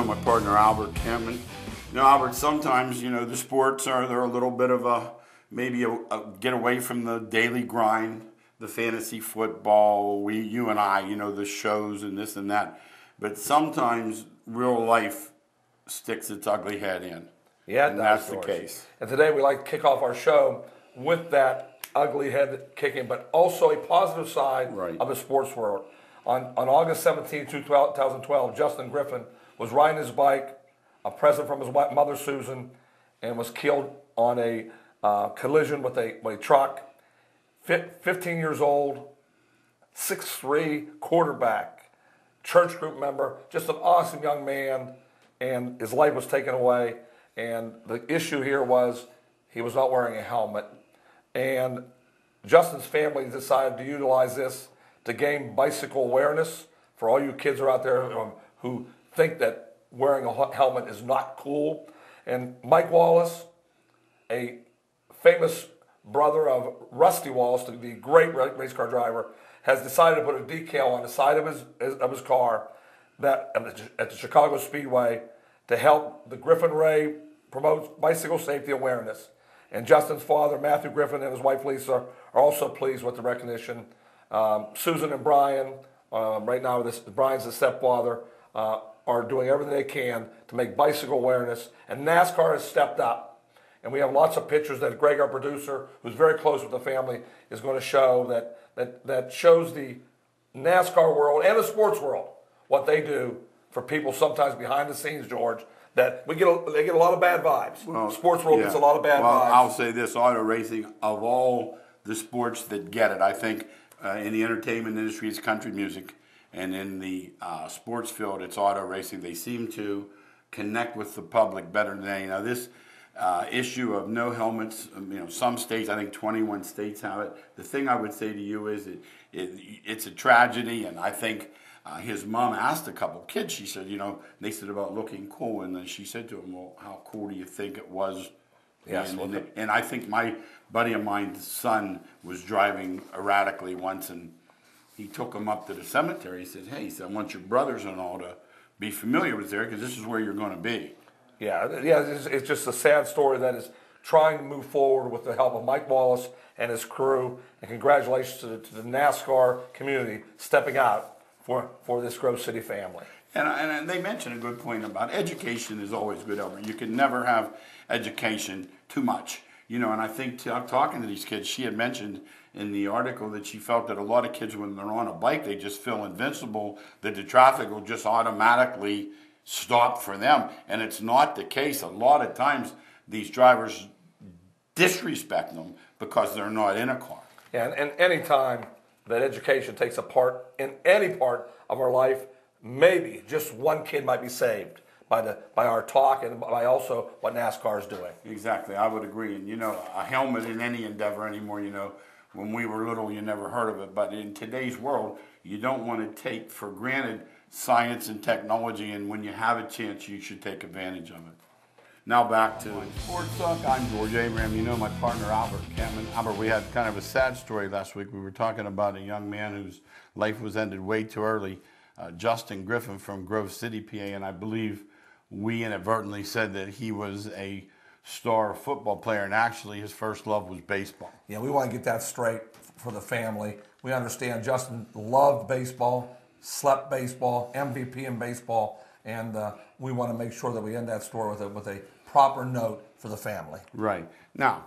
my partner Albert Cameron. Albert, sometimes, the sports they're a little bit of maybe a get away from the daily grind, the fantasy football, you and I, the shows and this and that. But sometimes real life sticks its ugly head in. Yeah, and that's the case. And today we like to kick off our show with that ugly head kicking, but also a positive side of the sports world. On August 17, 2012, Justin Griffin was riding his bike, a present from his mother Susan, and was killed on a collision with a truck. 15 years old, 6'3", quarterback, church group member, just an awesome young man, and his life was taken away. And the issue here was he was not wearing a helmet. And Justin's family decided to utilize this to gain bicycle awareness for all you kids who are out there who think that wearing a helmet is not cool. And Mike Wallace, a famous brother of Rusty Wallace, the great race car driver, has decided to put a decal on the side of his car that at the Chicago Speedway to help the Griffin Ray promote bicycle safety awareness. And Justin's father, Matthew Griffin, and his wife, Lisa, are also pleased with the recognition. Susan and Brian, right now Brian's the stepfather, are doing everything they can to make bicycle awareness. And NASCAR has stepped up. And we have lots of pictures that Greg, our producer, who's very close with the family, is going to show that shows the NASCAR world and the sports world what they do for people sometimes behind the scenes, George, that they get a lot of bad vibes. Well, sports world gets a lot of bad vibes. I'll say this, auto racing, of all the sports that get it, I think in the entertainment industry it's country music, and in the sports field it's auto racing. They seem to connect with the public better than any. Now this issue of no helmets, some states, I think 21 states have it. The thing I would say to you is it's a tragedy, and I think his mom asked a couple kids, she said, they said about looking cool, and then she said to him, well, how cool do you think it was? Yes. And I think my buddy of mine's son was driving erratically once, and he took him up to the cemetery. He said, hey, I want your brothers and all to be familiar with there, because this is where you're going to be. Yeah, it's just a sad story that is trying to move forward with the help of Mike Wallace and his crew, and congratulations to the NASCAR community stepping out for this Grove City family. And they mentioned a good point about education is always good, Albert. You can never have education too much. And I think talking to these kids, she had mentioned in the article that she felt that a lot of kids, when they're on a bike, they just feel invincible, that the traffic will just automatically stop for them. And it's not the case. A lot of times these drivers disrespect them because they're not in a car. Yeah, and any time that education takes a part in any part of our life, maybe just one kid might be saved by our talk and by also what NASCAR is doing. Exactly, I would agree. And a helmet in any endeavor anymore, when we were little, you never heard of it. But in today's world, you don't want to take for granted science and technology, and when you have a chance, you should take advantage of it. Now back to Sports Talk. I'm George Abraham. My partner Albert Cameron. Albert, we had kind of a sad story last week. We were talking about a young man whose life was ended way too early, Justin Griffin from Grove City, PA, and I believe we inadvertently said that he was a star football player, and actually his first love was baseball. Yeah, we want to get that straight for the family. We understand Justin loved baseball, slept baseball, MVP in baseball, and we want to make sure that we end that story with a proper note for the family. Right. Now,